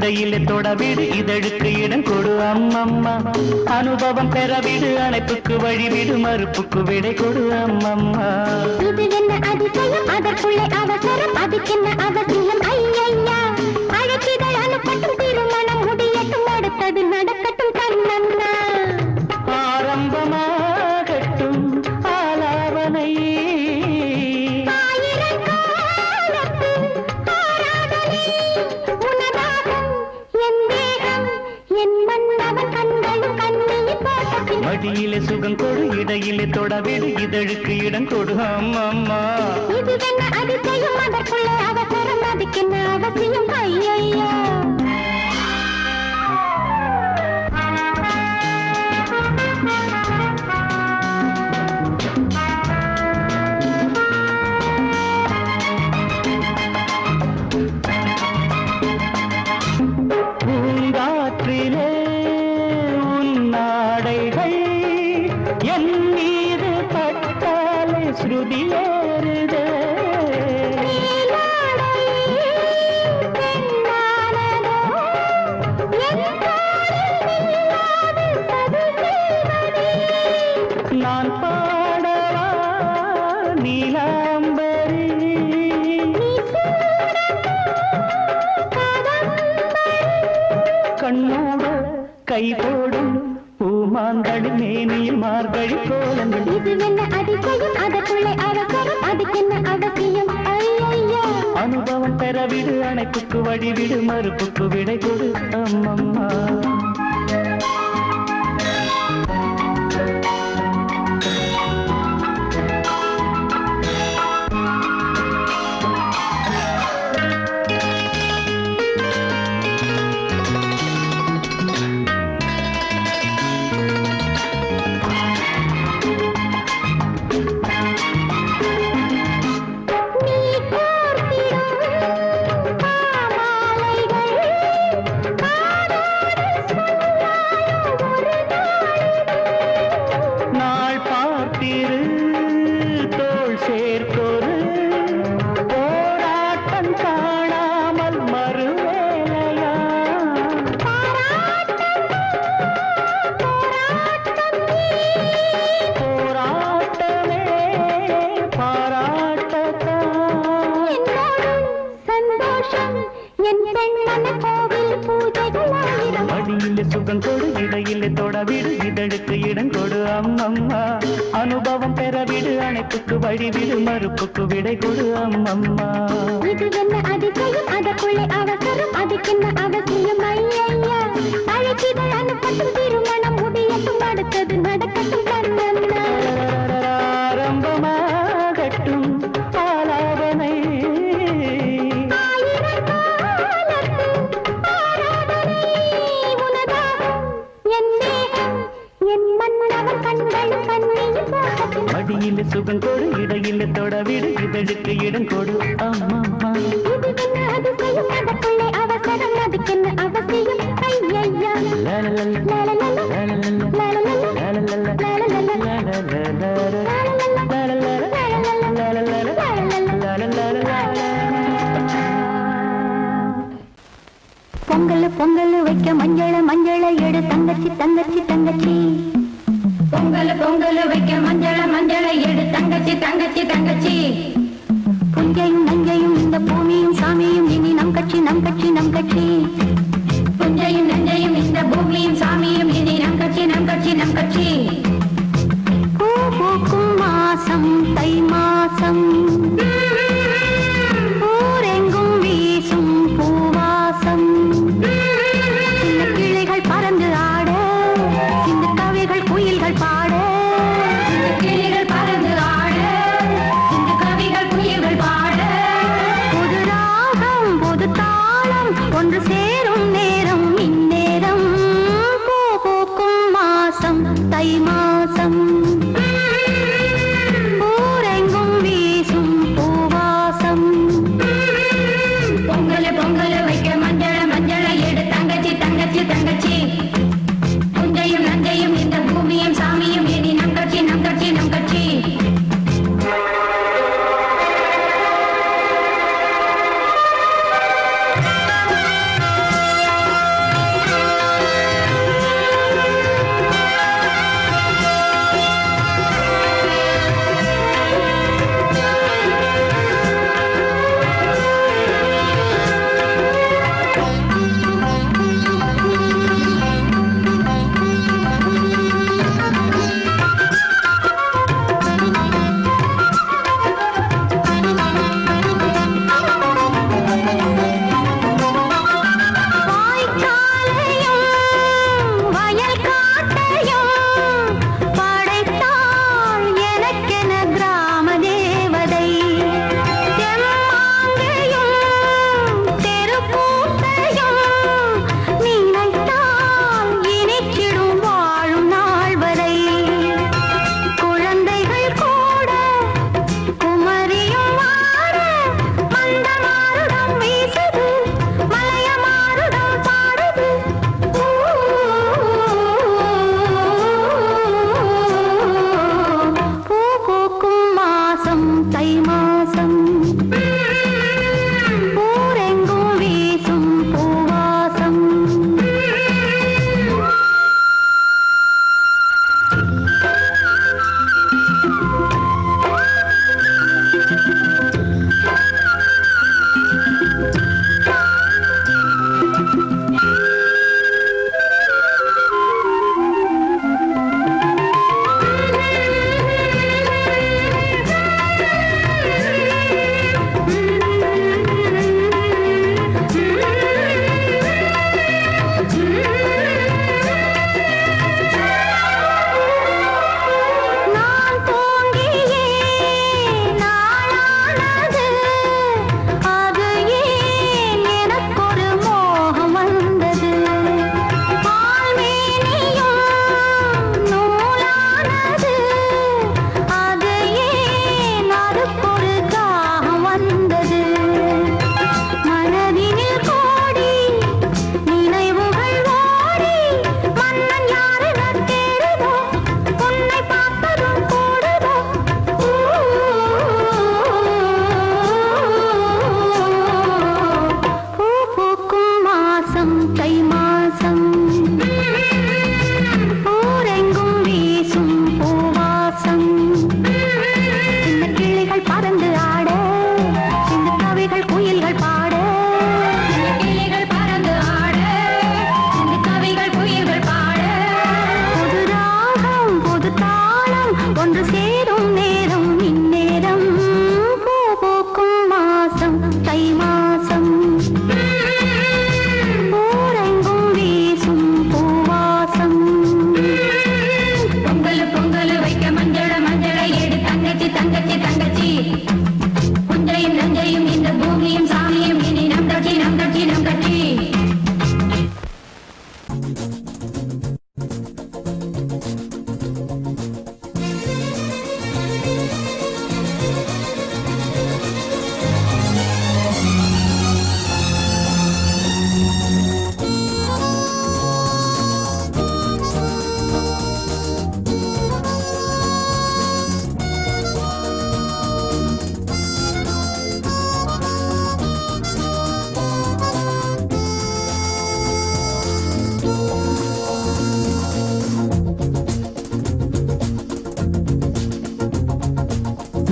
இடையிலே தொடவிடு இதழுக்கு இடம் கொடு அம்மம்மா அனுபவம் பெறவிடு அணைப்புக்கு வழிவிடு மறுப்புக்கு விடை கொடு அம்மம்மா இது என்ன அதிசயம் அதற்குள்ளே அவசரம் அதுக்கென்ன அவசியம் ஐயையா அழைப்பிதழ் அனுப்பட்டும் திருமணம் முடியட்டும் அடுத்தது நடக்கட்டும் கண்ணன்னா ஆரம்பமாகட்டும் ஆலாவனை மடியிலே சுகம் கொடு இடையிலே தொடவிடு இதழுக்கு இடம் கொடு அம்மம்மா இது என்ன அதிசயம் அதற்குள்ளே அவசரம் அதுக்கென்ன அவசியம் ஐயையா பூங்காற்றிலே உன்னாடைகள் என் மீது பட்டாலே ஸ்ருதியேறுதே நான் பாடவா நீலாம்பரி கண்ணோட கை போடும் பூமாந்தடி மேனியில் மார்கழி கோலங்கள் இது என்ன அதிசயம் அதற்குள்ளே அவசரம் அதுக்கென்ன அவசியம் ஐயையா அனுபவம் பெறவிடு அணைப்புக்கு வழிவிடு மறுப்புக்கு விடை கொடு அம்மம்மா சுகம் கொடு இடையிலே தொடவிடு இதழுக்கு இடம் கொடு அம்மம்மா அனுபவம் பெறவிடு அணைப்புக்கு வழிவிடு மறுப்புக்கு விடை கொடு அம்மம்மா இது என்ன அதிசயம் அதற்குள்ளே அவசரம் அதுக்கென்ன அவசியம் ஐயையா அழைப்பிதழ் அனுப்பட்டும் திருமணம் முடியட்டும் அடுத்தது நடக்கட்டும் கண்ணன்னா ஆரம்பமாகட்டும் ஆலாவனை மடியிலே சுகம் கொடு இடையிலே தொடவிடு இதழுக்கு இடம் கொடு அம்மம்மா இது என்ன அதிசயம் அதற்குள்ளே அவசரம் அதுக்கென்ன அவசியம் ஐயையா பொங்கல் பொங்கல் வைக்க மஞ்சள மஞ்சள எடு தங்கச்சி தங்கச்சி தங்கச்சி பொங்கல் பொங்கல் வைக்க மஞ்சள மஞ்சள எடு தங்கச்சி தங்கச்சி தங்கச்சி புஞ்சையும் நஞ்சையும் இந்த பூமியும் சாமியும் இனி நம் கட்சி நம் கட்சி நம் கட்சி புஞ்சையும் நஞ்சையும் இந்த பூமியும் சாமியும் இனி நம் கட்சி நம் கட்சி நம் கட்சி பூ பூக்கும் மாசம் தை மாசம் ஊரெங்கும் வீசும் பூவாசம் சின்ன கிளைகள் பறந்து ஆட சின்ன கவிகள் குயில்கள் பாட கிளிகள் பறந்து ஆட இந்த கவிகள் குயில்கள் பாட புது ராகம் புது தாளம் ஒன்று சேரும் நேரம் இந்நேரம் பூ பூக்கும் மாசம் தை மாசம் ஊரெங்கும் வீசும் பூவாசம் பொங்கல் பொங்கல் வைக்க மஞ்சள மஞ்சள எடு தங்கச்சி தங்கச்சி தங்கச்சி புஞ்சையும் நஞ்சையும் இந்த பூமியும் சாமியும்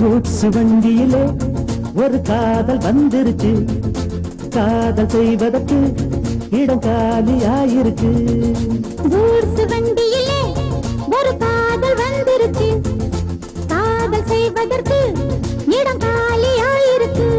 கூட்ஸ் வண்டியிலே ஒரு காதல் வந்துருச்சு, காதல் செய்வதற்கு இடம் காலியாயிருக்கு. கூட்ஸ் வண்டியிலே ஒரு காதல் வந்துருச்சு, காதல் செய்வதற்கு இடம் காலியாயிருக்கு.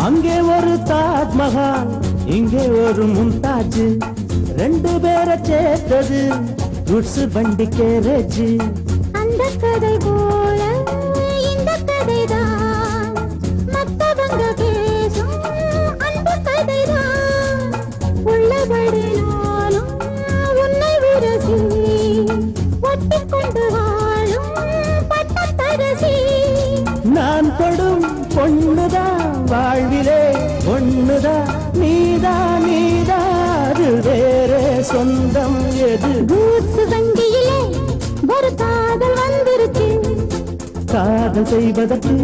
அங்கே ஒரு தாஜ்மஹால், இங்கே ஒரு மும்தாஜ், ரெண்டு பேரை சேர்த்தது குட்ஸ் வண்டி கேரேஜ். அந்த கதை போல இந்த கதைதான், மத்தவங்க பேசும் அந்த கதைதான். உள்ளபடி நானும் உன்னை விரசி ஒட்டிக்கொண்டு வாழும் பட்டத்தரசி. நான் தொடும் பொண்ணுதான் வாழ்விலே ஒண்ணுதான், நீதான் நீதாது வேற சொந்தம் எது? கூட்ஸ் வண்டியிலே ஒரு காதல் வந்துருச்சு, காதல் செய்வதற்கு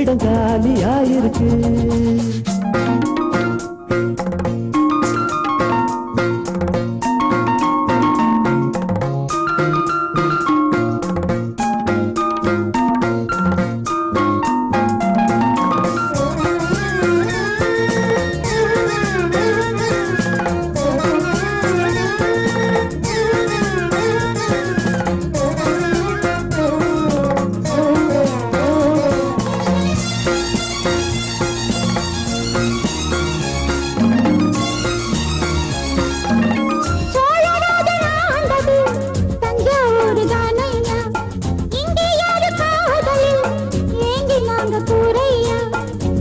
இடம் காலியாயிருக்கு.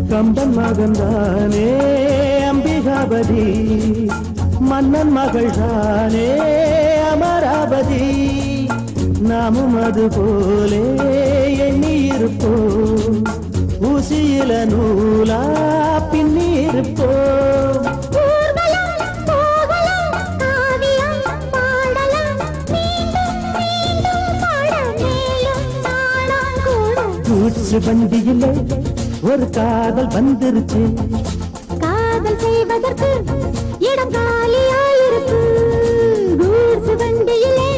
கம்பன் மகன்தானே அம்பிகாபதி, மன்னன் மகள் தானே அமராவதி. நாமும் அது போலே எண்ணி இருப்போம், ஊசியில நூலா பின்னி இருப்போம். கூட்ஸ் வண்டியிலே ஒரு காதல் வந்துருச்சு, காதல் செய்வதற்கு இடம் காலியாயிருக்கு. கூட்ஸ் வண்டியிலே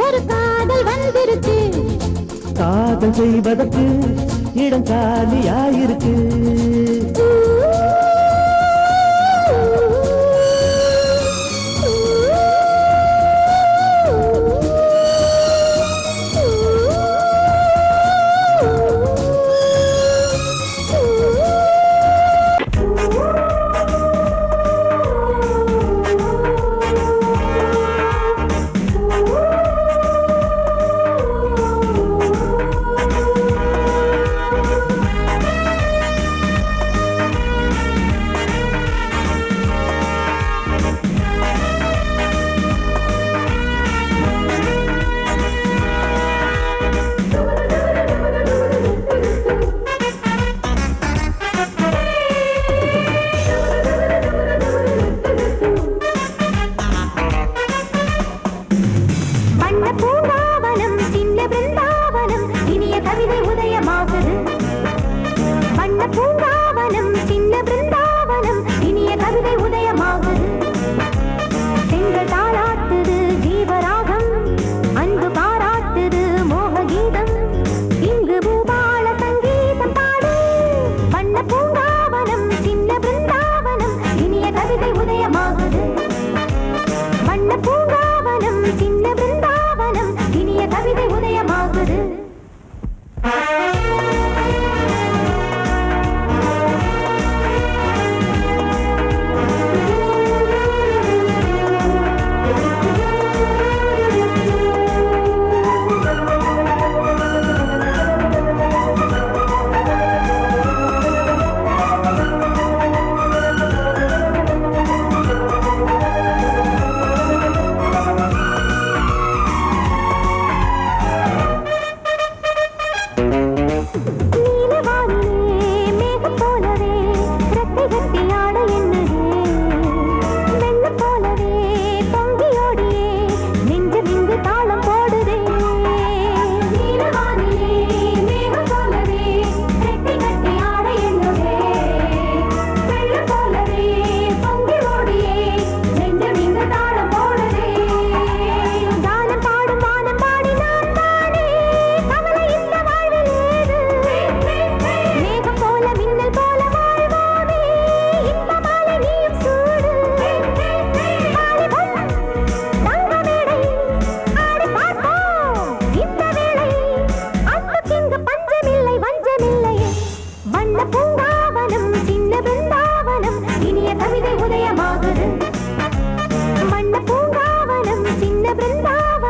ஒரு காதல் வந்துருச்சு, காதல் செய்வதற்கு இடம் காலியாயிருக்கு.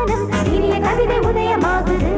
பூங்காவனம் இனிய கவிதை உதயமாகுது.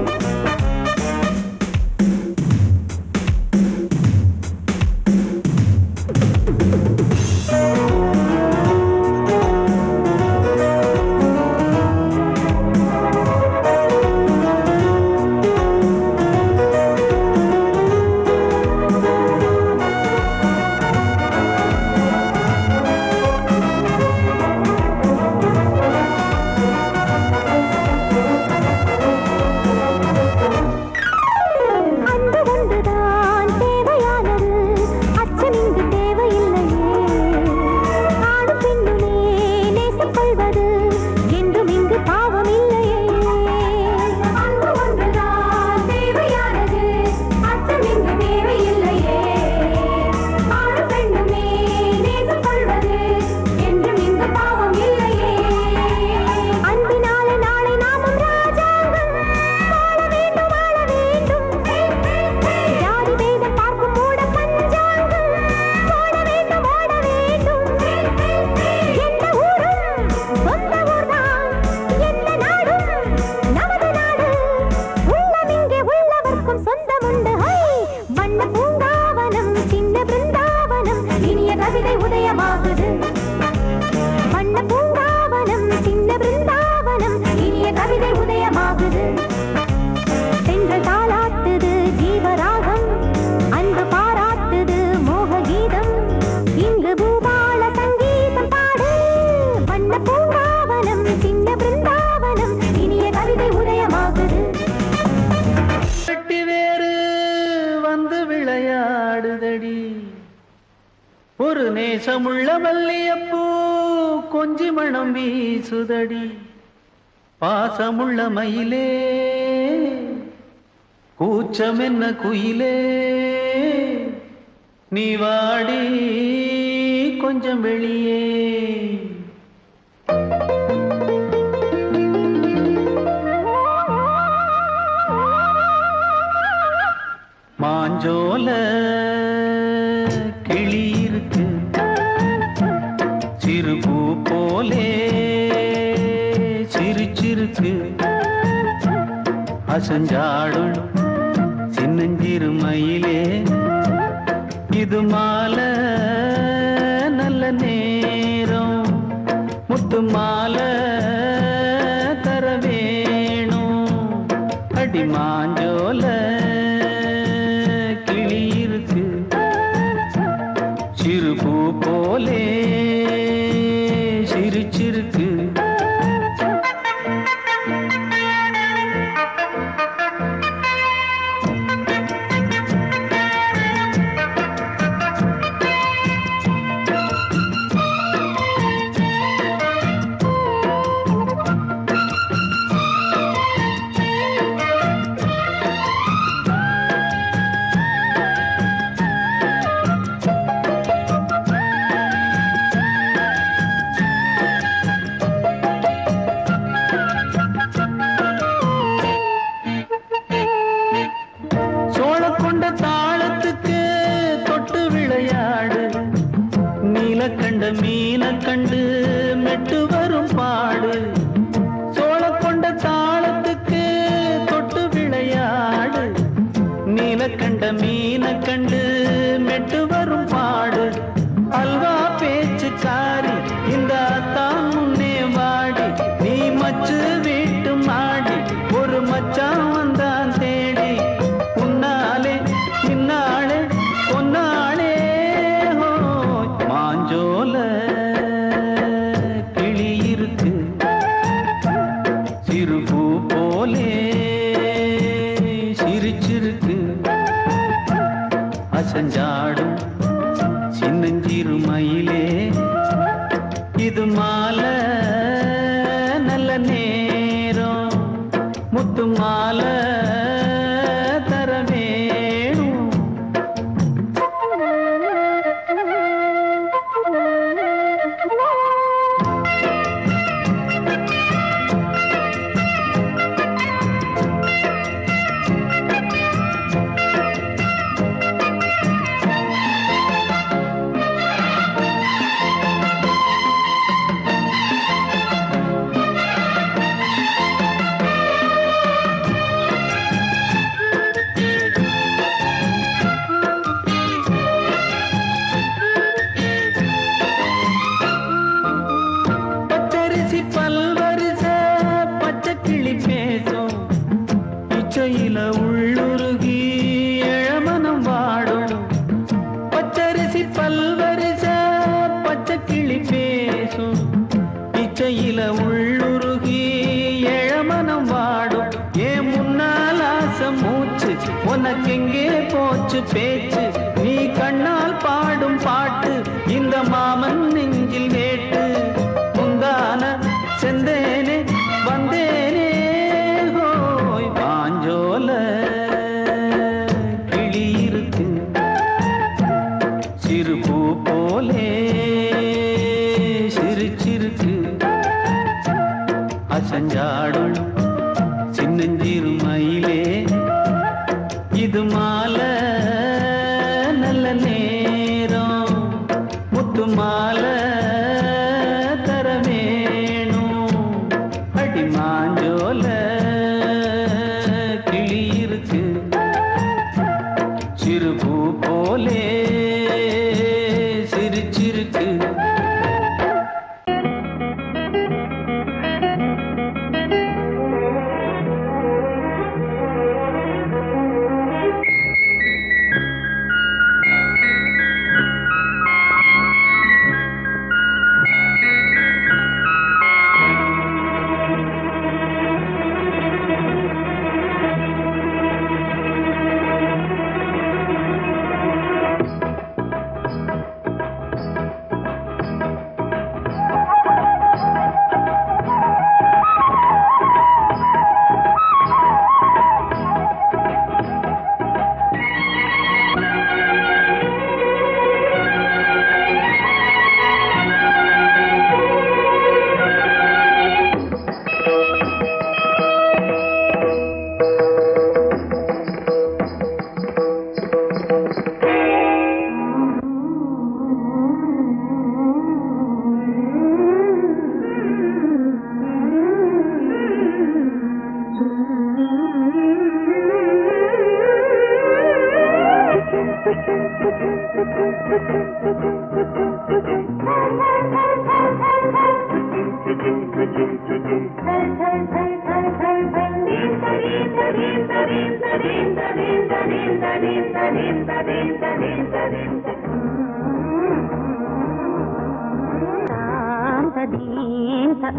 ஒரு நேசமுள்ள மல்லியப்பூ கொஞ்சி மணம் வீசுதடி. பாசமுள்ள மயிலே கூச்சம் என்ன குயிலே, நீ வாடி கொஞ்சம் வெளியே. மாஞ்சோல கிளி இருக்கு சிறுபூ போலே சிரிச்சிருக்கு. அசஞ்சாடும் சின்னஞ்சிறு மயிலே, இது மாலை நல்ல நேரம், முத்து மாலை தர வேணும். அடி மாஞ்சோல கிளி இருக்கு சிறுபூ போலே சிரிச்சிருக்கு. கண்ட மீன கண்டு மெட்டு வரும் பாடு, சோழ கொண்ட தாளத்துக்கு தொட்டு விளையாடு. நீல கண்ட மீன கண்டு மெட்டு வரும் பாடு, அல்வா பேச்சுக்காரி இந்த தான் முன்னே வாடி. நீ மச்சு வீட்டு மாடி ஒரு மச்சான் வந்தான் தேடி. உன்னாலே இன்னாலே பொன்னாலே மாஞ்சோல கிளி இருக்கு சிறுபூ போலே சிரிச்சிருக்கு. அசஞ்சாடும் சின்னஞ்சிறு மயிலே, இது மாலை நல்ல நேரம், முத்து மாலை தர வேணும். பேசும் இச்சையில உள்ளுருகி இளமனம் வாடும் பச்சரிசி பல்வரிச பச்சை கிளி பேசும் இச்சையில உள்ளுருகி இளமனம் வாடும் ஏன் முன்னால் ஆசை மூச்சு உனக்கெங்கே போச்சு பேச்சு நீ கண்ணால் பாடும் பாட்டு இந்த மாமன் நெஞ்சில் வேட்டு முந்தான செந்தேனே வந்தேனே ஹோய் பாஞ்சோல கிளி இருக்கு சிறு பூ போலே சிரிச்சிருக்கு அசஞ்சாடும் சின்னஞ்சிறு மயிலே இது மாலை நல்ல நேரம் முத்து மாலை தர வேணும் அடி மாஞ்சோல கிளி இருக்கு சிறு பூ போலே சிரிச்சிருக்கு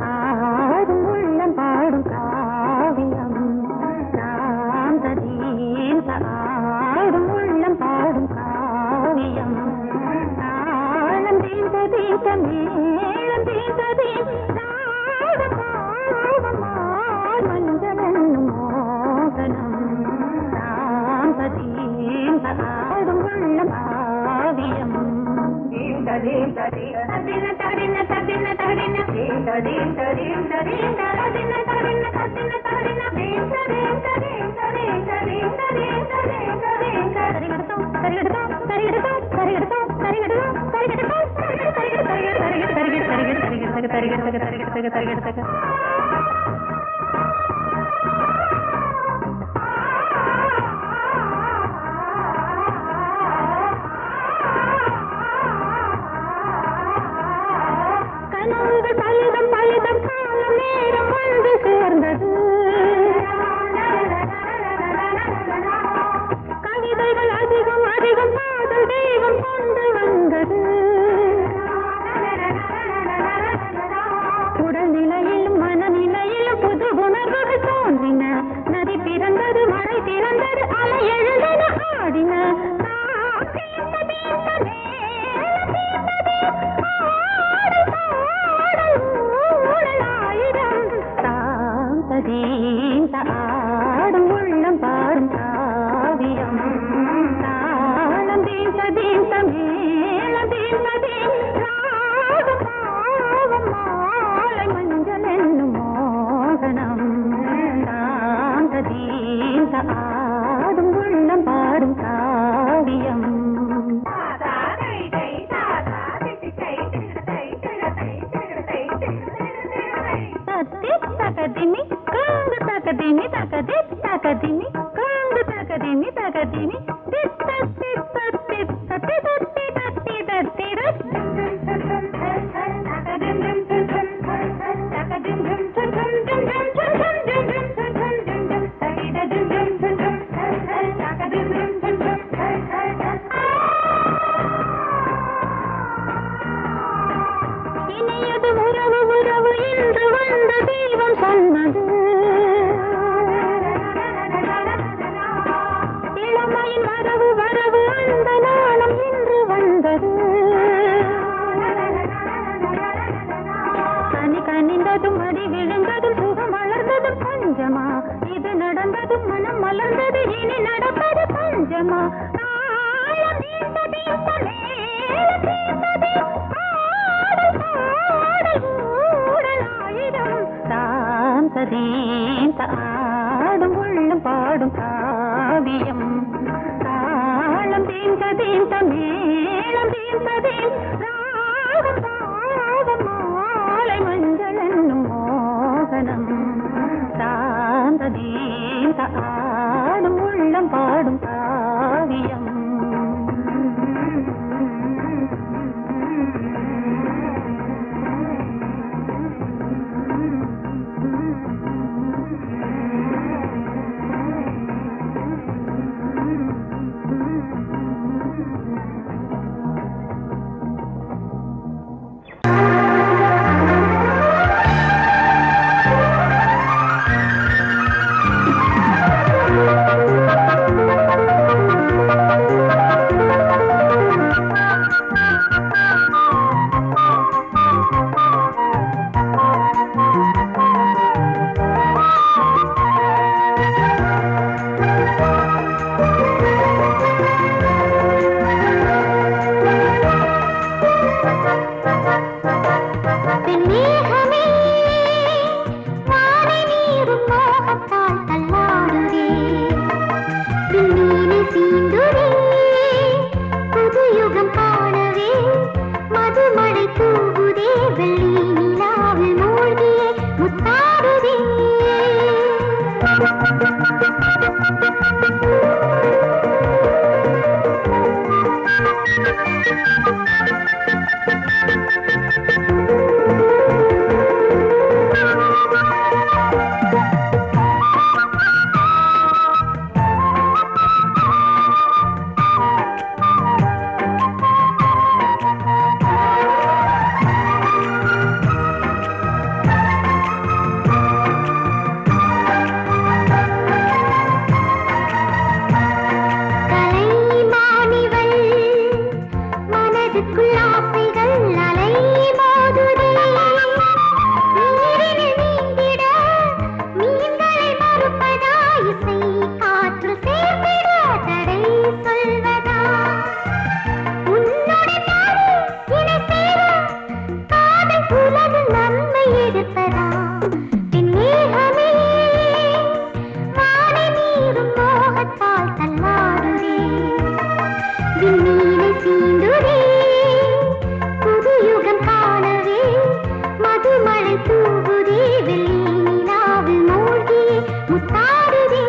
ஆடும் உள்ளம் பாடும் காவியம் ஆடும் உள்ளம் பாடும் காவியம் தாளம் தீந்த தீந்த மேளம் தீந்த தீந்த மஞ்சள் என்னும் மோகனம் ஆடும் உள்ளம் காவியம் பலிதம் பலிதம் காலம் நேரம் வந்து சேர்ந்தது கவிதைகள் அதிகம் அதிகம் காதல் தெய்வம் கொண்டு வந்தது உடல்நிலையிலும் மனநிலையிலும் புது உணர்வுகள் தோன்றின நதி பிறந்தது மழை பிறந்தது அலை எழுந்தது ஆடின ஆடும் உள்ளம் பாடும் காவியம் தாளம் தீந்த தீந்த மேளம் தீந்த தீந்த மாலை மஞ்சள் என்னும் மோகனம் தாந்த தீந்த ஆடும் உள்ளம் பாடும் காவியம் தகதினி காங்கு தகதினி தகதி தகதினி காங்கு தகதினி தகதினி தித்த தித்த தித்த தித்தி தத்தி தத்தி தகதிம் மலர்ந்தது மனம் மலர்ந்தது இனி நடப்பது பஞ்சமா தாளம் தீர்த்ததே மேளம் தீர்த்ததே பாடல் பாடல் ஊடல் ஆயிரம் தாம் சதீம் ஆடும் உள்ளம் பாடும் காவியம் தாளம் தீர்த்ததீம் மேளம் தீர்த்ததீம் ராகம் பாதம் மாலை மஞ்சள் என்னும் மோகனம் சாந்ததீந்த ஆடும் உள்ளம் பாடும் காவியம் தூவுதே வெள்ளி நிலாவில் மூழ்கி முத்தாடுதே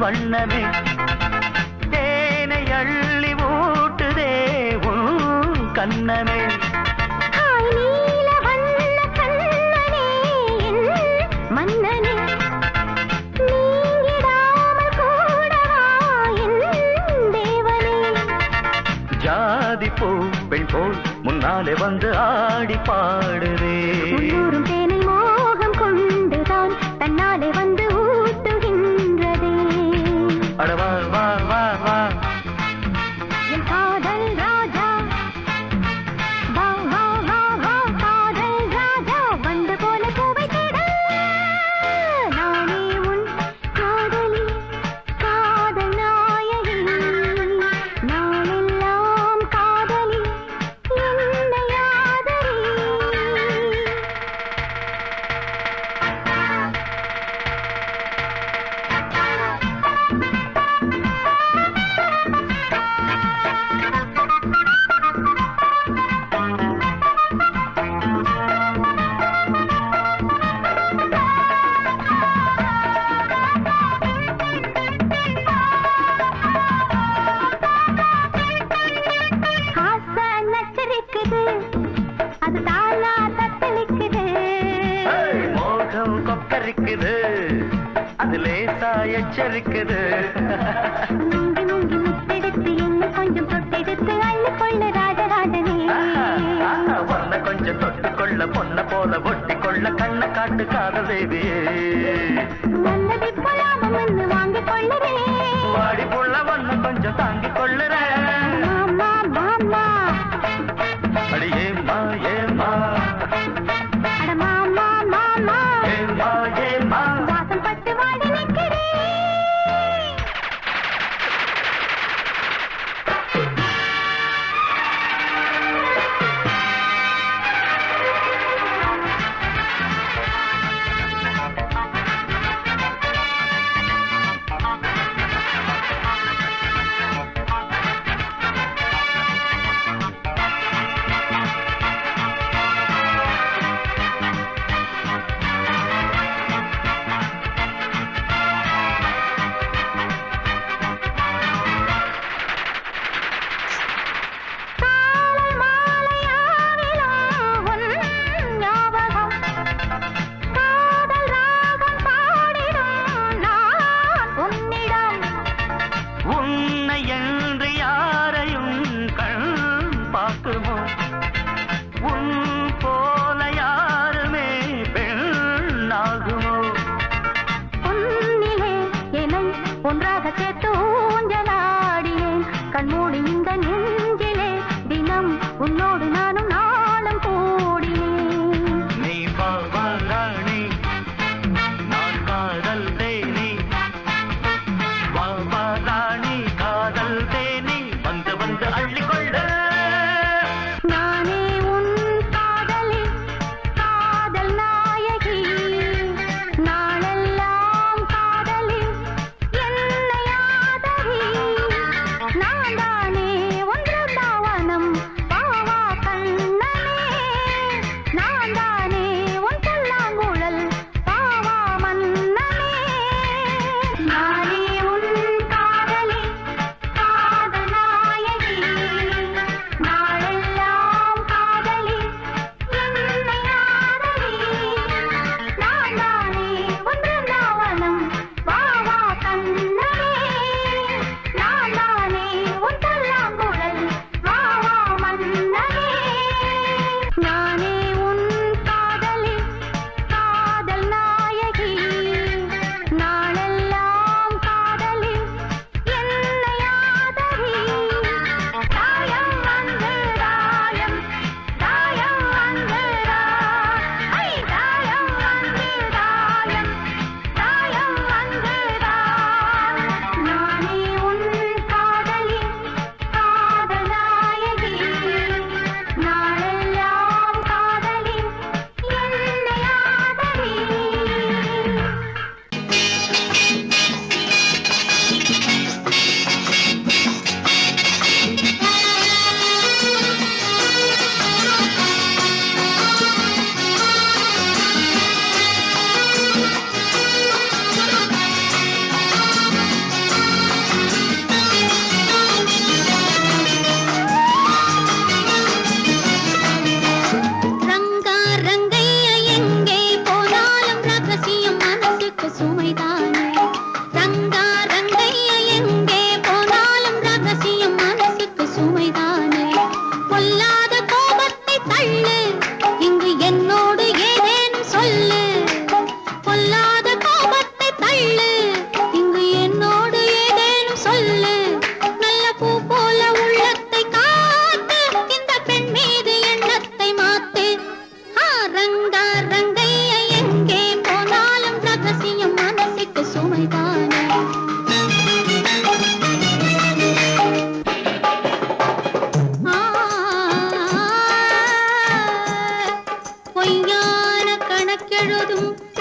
வண்ணமே தேனை அள்ளி ஊட்டுதே உன் கண்ணமே ஹாய் நீல வண்ண கண்ணனே என் மன்னனே நீங்கிடாமல் கூடவா என் தேவனே ஜாதி பூ பெண் போல் முன்னாலே வந்து ஆடி பாடுதே உள்ளூரும் தேனை மோகம் கொண்டுதான் தன்னாலே வந்து ஊட்டுகின்றதே அட வா வா வா வா என் காதல் ராஜா வா வா வா வா காதல் ராஜா வந்து போல பூவை தேட நானே உன் காதலி காதல் நாயகி நாளெல்லாம் காதலி என்னை ஆதரி ஆசை நச்சரிக்குது அது தானா தத்தளிக்குது ஏய், மோகம் கொக்கரிக்குது அது லேசா எச்சரிக்குது முங்கி முங்கி முத்தெடுத்து என்ன கொஞ்சம் தொட்டெடுத்து அள்ளி கொள்ள ராஜராஜனே பொண்ண கொஞ்சம் தொட்டுக்கொள்ள பொண்ண போல ஒட்டி கொள்ள கண்ண காட்டு காதல் தேவியே நல்லதை போலாமம் என்று வாங்கிக் கொள்ளுறேன் வாடி புள்ள ஒண்ணு கொஞ்சம் தாங்கிக் கொள்ளுற மாமா மாமா அடி ஏம்மா ஏம்மா அட மாமா மாமா ஏம்மா ஏம்மா வாசம் பட்டு வாடி நிற்கிறேன்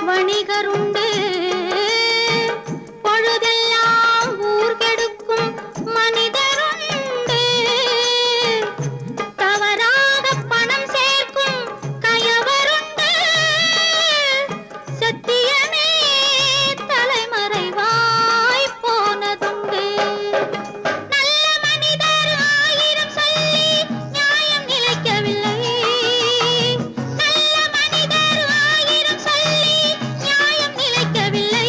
வணிகருண்டு பொழுதெல்லாம் ஊர் கெடுக்கும் மனிதருண்டு தவறாக பணம் சேர்க்கும் கயவருண்டு சத்தியமே தலைமறைவாய் போனதுண்டு நல்ல மனிதர் ஆயிரம் சொல்லி நியாயம் நிலைக்கவில்லை நல்ல மனிதர் ஆயிரம் சொல்லி நியாயம் நிலைக்கவில்லை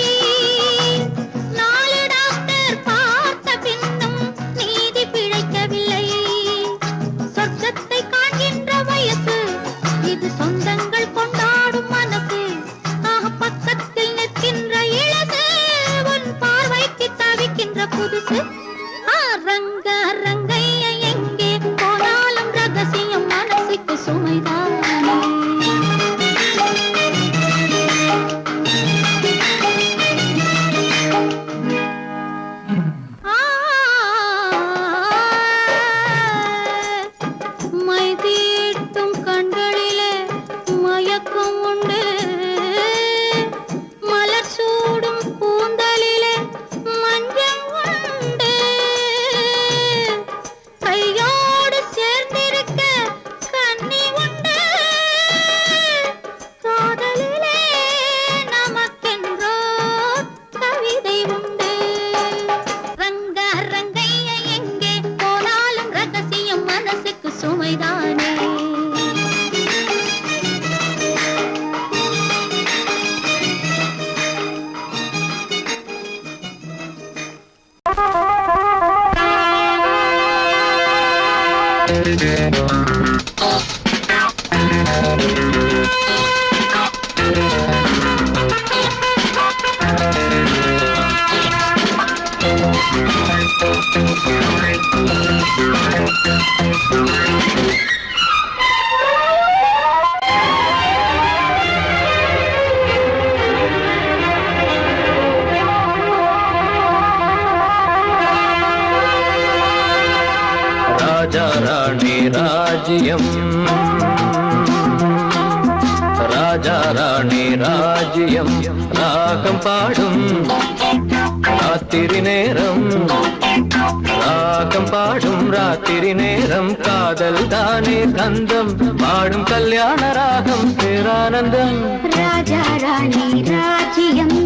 நாலு டாக்டர் பார்த்த பின்னும் நீதி பிழைக்கவில்லை சொர்க்கத்தை காண்கின்ற வயசு இது சொந்தங்கள் கொண்டாடும் மனசு பக்கத்தில் நிற்கின்ற இளசு உன் பார்வைக்கு தவிக்கின்ற புதுசு ரங்க ரங்கைய எங்கே போனாலும் ரகசியம் மனசுக்கு சுமைதான் மை தீட்டும் கண்களிலே மயக்கம் உண்டு மலர் சூடும் கூந்தலிலே மஞ்சம் உண்டு கையோடு சேர்ந்திருக்க கண்ணி உண்டு காதலிலே நமக்கென்றோ கவிதை உண்டு ரங்க ரங்கைய எங்கே போனாலும் ரகசியம் மனசுக்கு சுமைதானே ராஜா ராணி ராஜ்யம் ராஜா ராணி ராஜ்யம் ராகம் பாடும் ராத்திரி நேரம் ராகம் பாடும் ராத்திரி நேரம் காதல் தானே கந்தம் பாடும் கல்யாண ராகம் பேரானந்தம் ராஜா ராணி ராஜ்யம்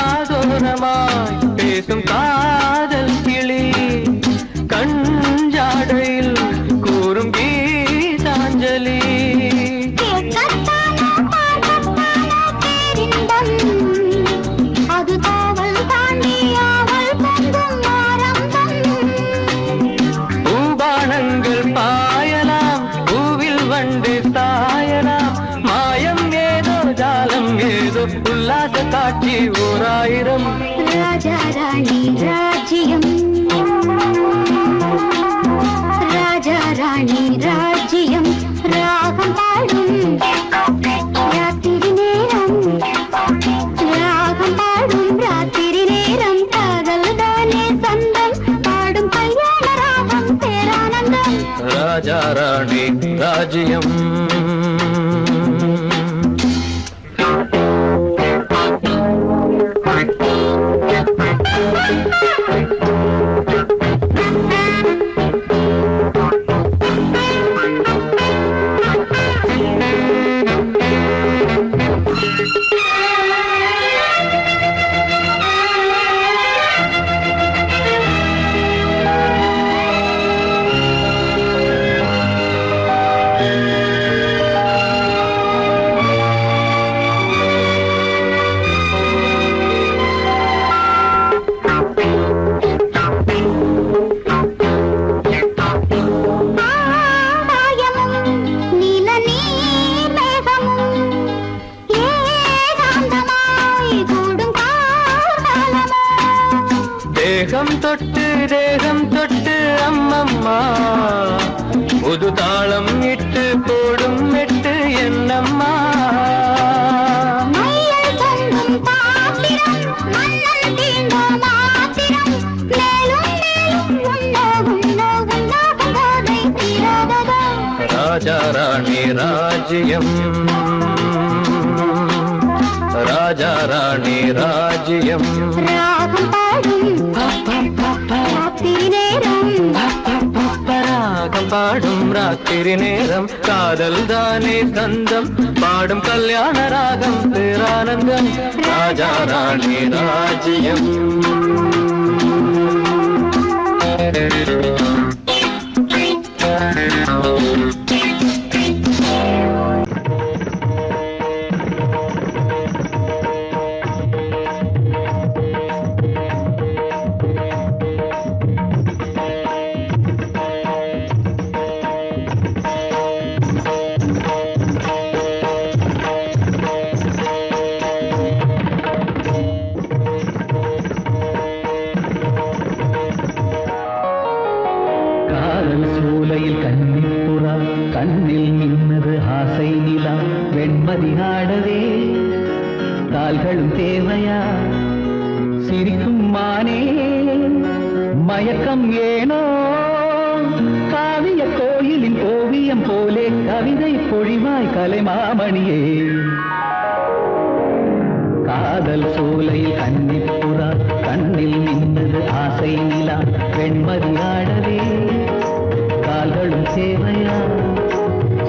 காதோரமாய் பேசும் காதல் கிளி கஞ்சாடையில் கூறும் கீதாஞ்சலி அது காவல் தாண்டி ஆவல் பொங்கும் ஆரம்பம் பூபானங்கள் பாயலாம் பூவில் வண்டு சாயலாம் மாயம் ஏதோ ஜாலம் ஏதோ உல்லாச காட்சி ஓராயிரம் ராஜா ராணி ராஜ்யம் ராஜா ராணி ராஜ்யம் ராகம் பாடும் ராத்திரி நேரம் ராகம் பாடும் ராத்திரி நேரம் காதல் தானே சொந்தம் பாடும் கல்யாண ராகம் பேரானந்தம் ராஜா ராணி ராஜ்யம் தேகம் தொட்டு அம்மம்மா புது தாளம் இட்டு போடும் மெட்டு என்னம்மா ராஜா ராணி ராஜ்யம் ராஜா ராணி ராஜ்யம் ராகம் பாடும் ராத்திரி நேரம் காதல் தானே கந்தம் பாடும் கல்யாண ராகம் பேரானந்தம் ராஜா ராணி ராஜ்யம் சூலையில் கன்னிப்புறா கண்ணில் நின்னது ஆசை நிலா வெண்மதி ஆடவே கால்களும் தேவையா சிரிக்கும் மானே மயக்கம் ஏனோ காவிய கோயிலின் ஓவியம் போலே கவிதை பொழிவாய் கலைமாமணியே காதல் சூலையில் கன்னிப்புறா கண்ணில் நின்னது ஆசை நிலா வெண்மதி ஆடவே கால்களும் சேவையா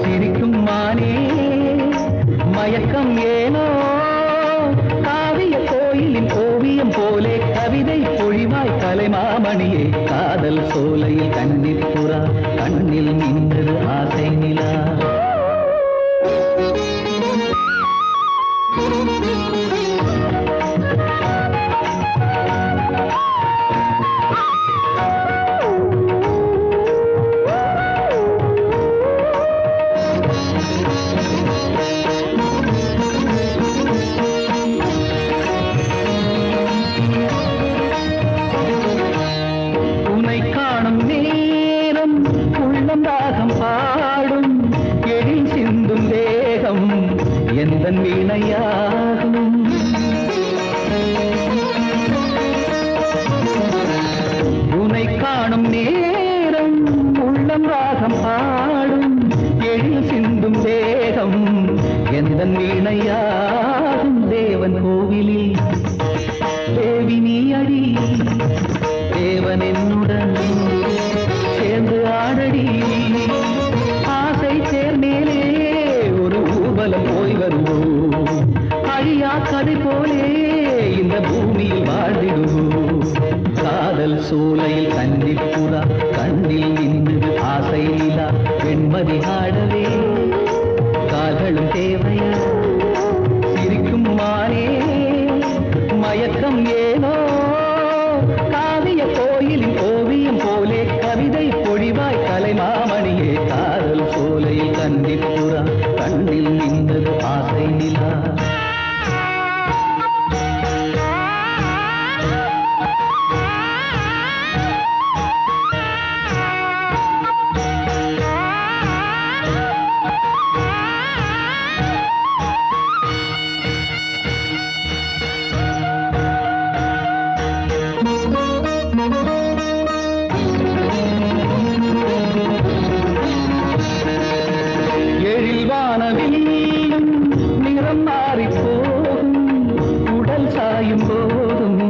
சிரிக்கும் மானே மயக்கம் ஏனோ காவிய கோயிலின் ஓவியம் போலே கவிதை பொழிவாய் கலைமாமணியே காதல் சோலையில் கன்னிப்புறா கண்ணில் நின்றது ஆசை நிலா எந்தன் வீணையாகும் உனை காணும் நேரம் உள்ளம் ராகம் பாடும் எழில் சிந்தும் தேகம் எந்தன் வீணையாகும் தேவன் கோவிலில் தேவி நீ அடி தேவன் என்னுடன் சேர்ந்து ஆடடி ஆசை சேர்மேலே போய் வருவோம் அழியா கதை போலே இந்த பூமியில் வாழ்ந்திடுவோம் காதல் சோலையில் கன்னிப்புறா கண்ணில் நின்று ஆசை நிலா வெண்மதி ஆடவே கால்களும் தேவையா சிரிக்கும் மானே மயக்கம் ஏனோ காவிய கோயிலின் ஓவியம் போலே கவிதை பொழிவாய் கலைமாமணியே காதல் சோலையில் கன்னிப்புறா கண்ணில் நின்றது ஆசை நிலா நிறம் மாறி போகும் உடல் சாயும் போதும்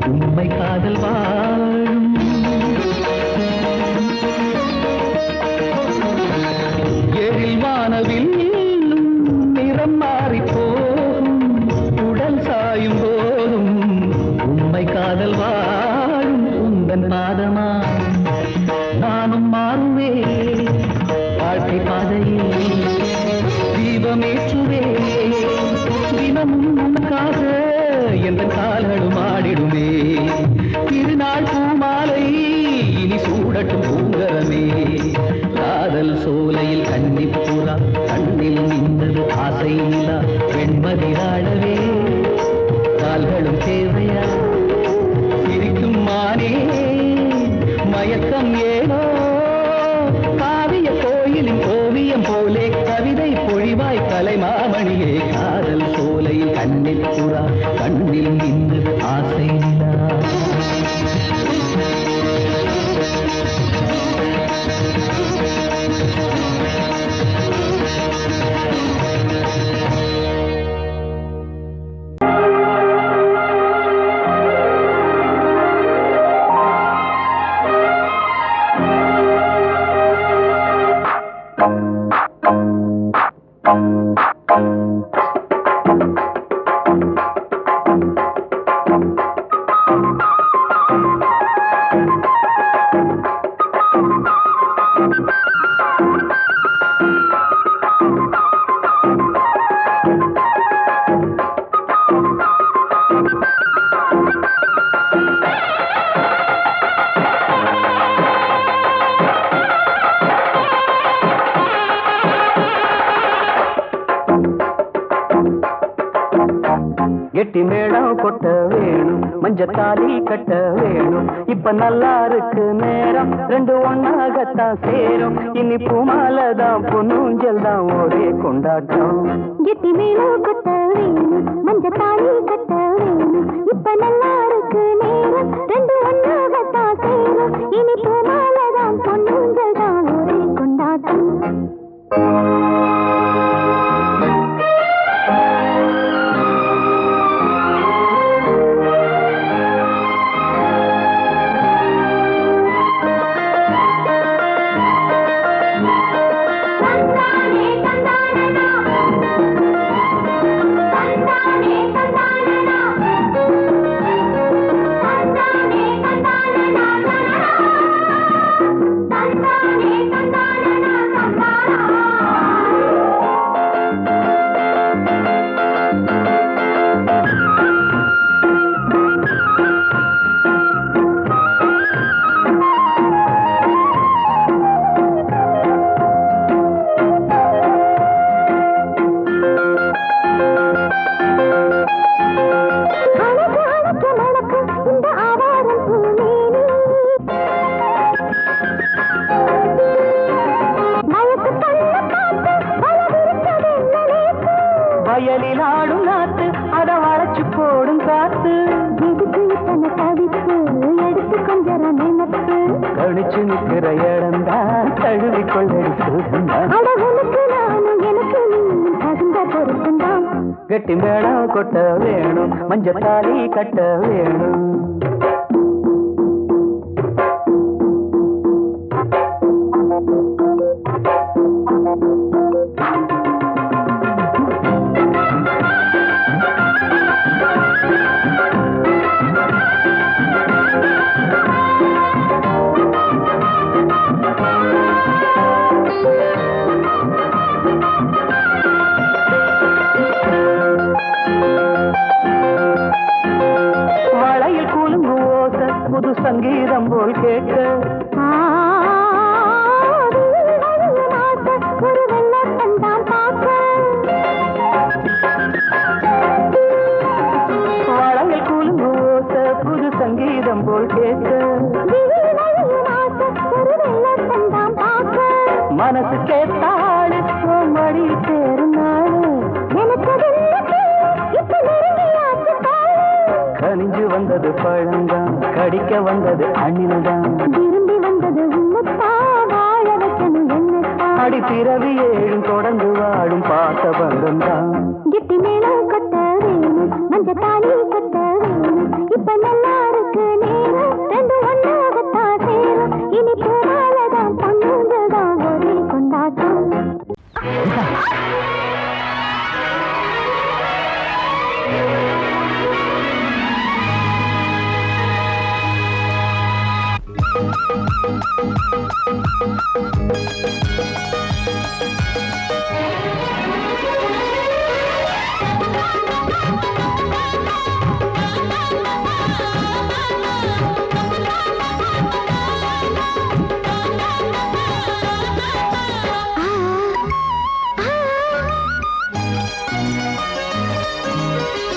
உண்மை காதல் வாழும் எழில் வானவில் நிறம் மாறி போகும் உடல் சாயும் போதும் உண்மை காதல் வாழும் உந்தன் பாதமா நானும் மாறுவே வாழ்க்கை பாதையில் தீபமேற்றுவே தினமும் உனக்காக எந்த கால்களும் ஆடிடுமே திருநாள் பூமாலை இனி சூடட்டும் பூங்கரமே காதல் சோலையில் கன்னிப்புறா கண்ணில் நின்றது ஆசை நிலா வெண்மதி ஆடவே கால்களும் தேவையா சிரிக்கும் மானே மேளம் கொட்ட வேணும் மஞ்சத்தாலி கட்ட வேணும் இப்ப நல்லா இருக்கு நேரம் ரெண்டு ஒன்னாகத்தான் சேரும் இனி பூமாலதான் பொன்னூஞ்சல் தான் ஒரே கொண்டாட்டம் கெட்டி மேளம் கொட்ட வேணும் மஞ்சத்தாலி கட்ட வேணும் இப்ப நல்லா இருக்கு நேரம் ரெண்டு ஒன்னாகத்தான் சேரும் இனி பூமாலதான் பொன்னூஞ்சல் தான் ஒரே கொண்டாட்டம் வயலில் ஆடும் நாத்து அத வளைச்சு போடும் காத்து எதுக்கு இத்தனை தவிப்பு எடுத்து கொஞ்சம் நினைப்பு கழிச்சு நிற்கிற இடம்தான் தழுவி கொள்ளடி சுகந்தான் அடகுனுக்கு நானும் எனக்கு நீ தகுந்த பொருத்தந்தான் கெட்டி மேளம் கொட்ட வேணும் மஞ்சத்தாலி கட்ட வேணும் வளையில் கூலுங்கு ஓச புது சங்கீதம் போல் கேட்க ஒரு வெள்ளத்தந்தான் பார்க்க வளையில் கூலுங்கு ஓச புது சங்கீதம் போல் கேட்க ஒரு வெள்ளத்தந்தான் பார்க்க மனசு கேட்டாடு மடி சேரும் நாடு எனக்கு இப்ப நெருங்கியாச்சு கனிஞ்சு வந்தது பழந்தான் கடிக்க வந்தது அணில்தான் விரும்பி வந்தது உன்னத்தா வாழ வைக்கணும் என்னத்தா அடி பிறவி ஏழும் தொடர்ந்து வாழும் பாசபந்தம் தான் கெட்டி மேளம் கொட்ட வேணும் மஞ்சத்தாலி கட்ட வேணும் இப்ப நல்லா இருக்கு நேரம் ரெண்டு ஒன்னாகத்தான் சேரும் இனி பூமாலதான் பொண்ணுங்கதான் ஒரே கொண்டாட்டம்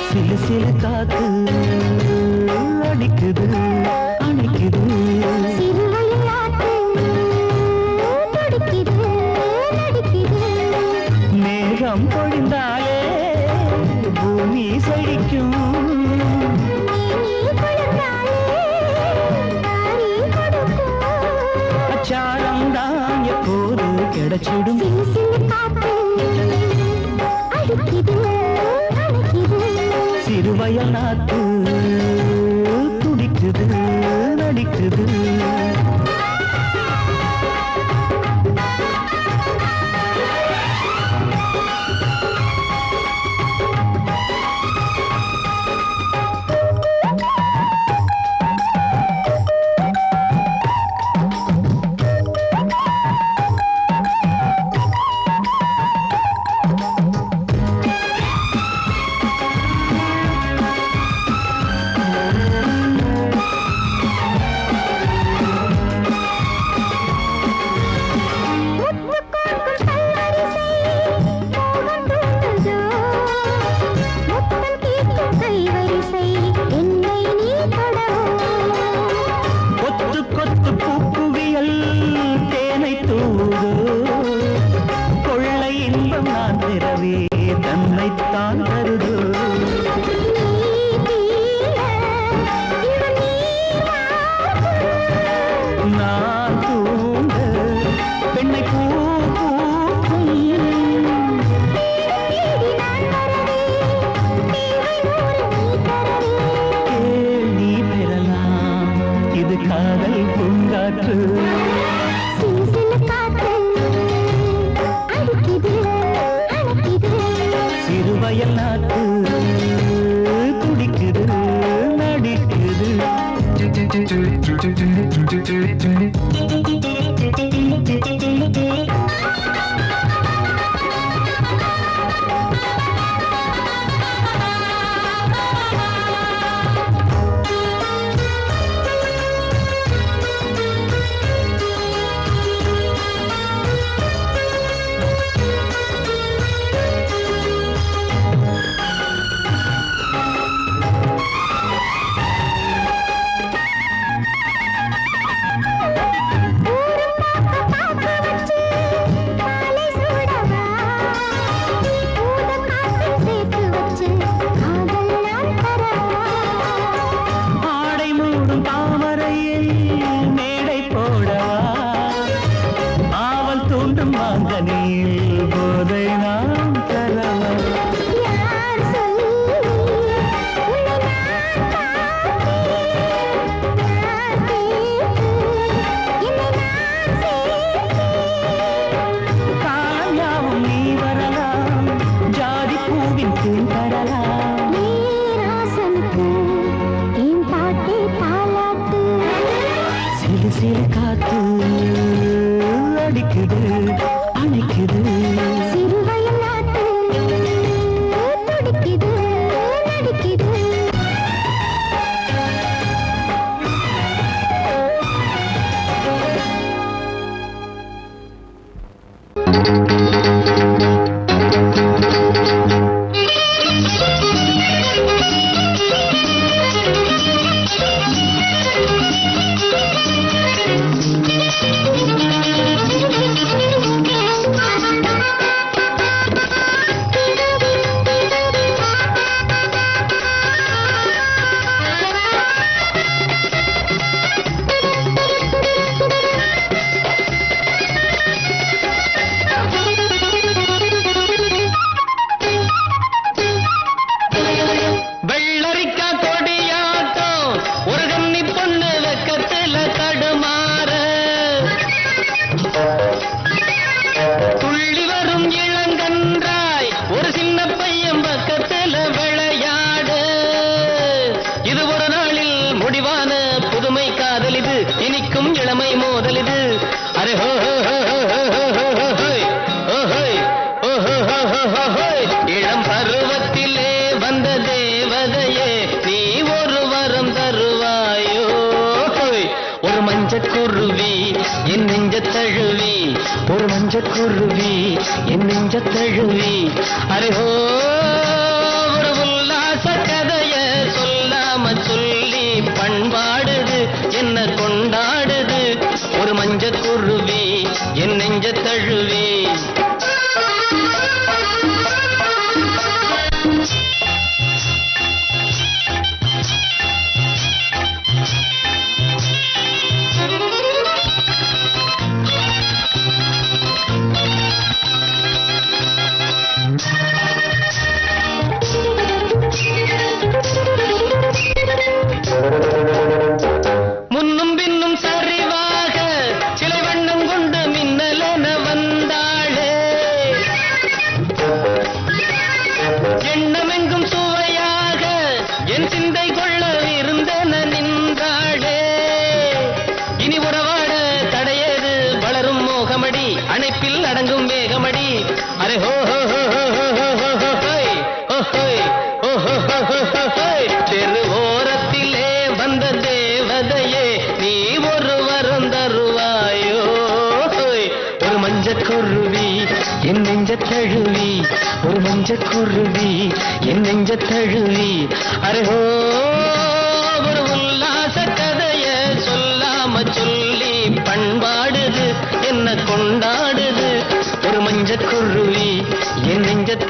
சிலு சிலு காத்து அடிக்குது அணைக்குது சிறுவையாட்டு துடிக்குது நடிக்குது மேகம் பொழிந்தாலே பூமி செழிக்கும் நீ குளிர்ந்தாலே தாரி கொடுக்கும் அச்சாரம் தான் எப்போது கிடைச்சிடும் சிலு சிலு காத்து அடிக்குது அணைக்குது சிறுவயல் நாத்து துடிக்குது நடிக்குது கொத்து கொத்து பூக்குவியல் தேனை தூது கொள்ளை இன்பம் நான் பிறவே தன்னைத்தான் தருது நான் தூங்க பெண்ணை பூ பூக்கும் கேள்வி பெறலாம் இது காதல் பூங்காற்று சிறுவயல் நாட்டு துடிக்குது நடிக்குது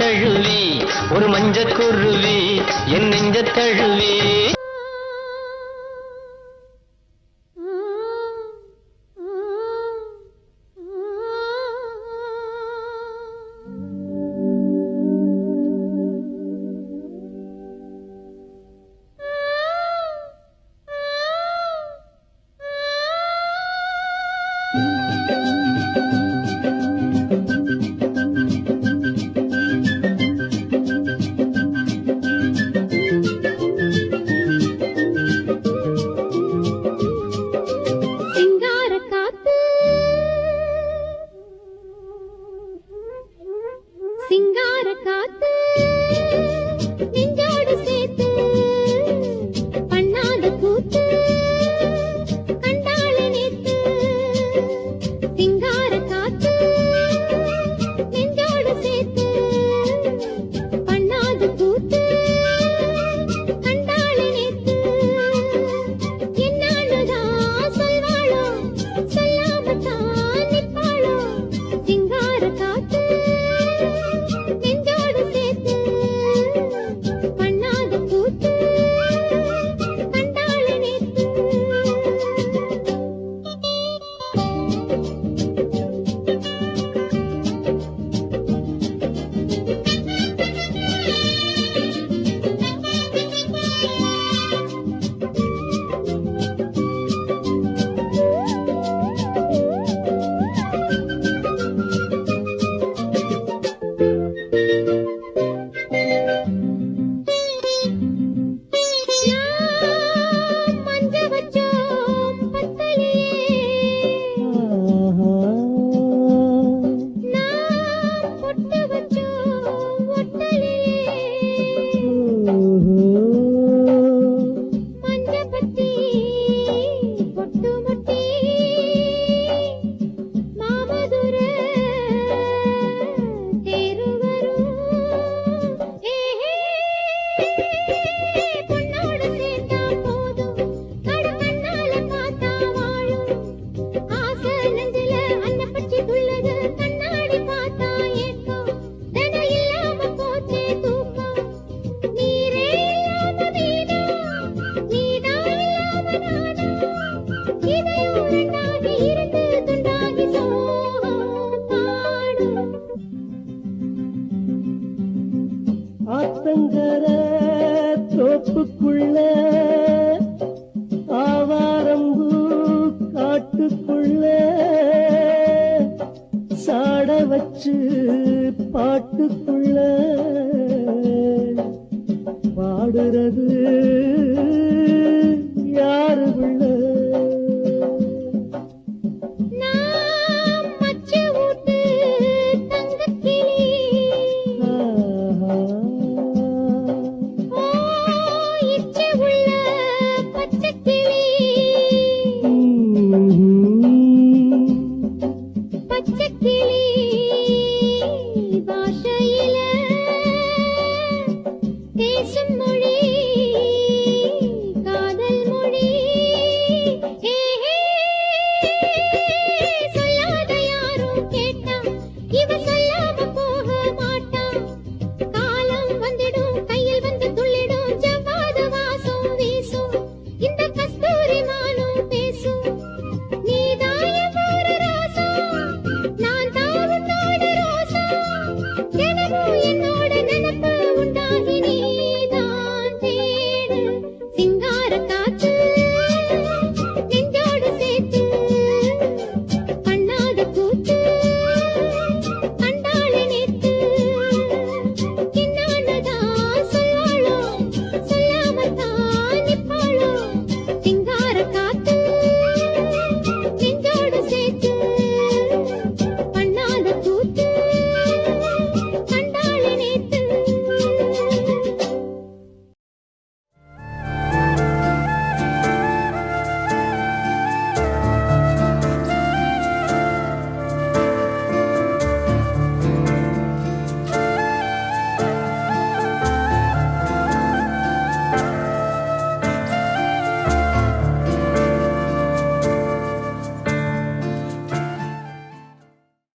தழுவி ஒரு மஞ்சள் குருவி என் நெஞ்ச தழுவி சிங்கார காத்து நெஞ்சோடு சேர்த்து பண்ணாத கூத்து கண்டாள நேத்து சிங்கார காத்து நெஞ்சோடு சேர்த்து பண்ணாத கூத்து கண்டாள நேத்து என்னானுதான் சொல்வாளோ சொல்லாமத்தான் நிற்பாளோ சிங்கார காத்து ஆத்தங்கர தோப்புக்குள்ள ஆவாரம்பூ காட்டுக்குள்ள சாட வச்சு பாட்டுக்குள்ள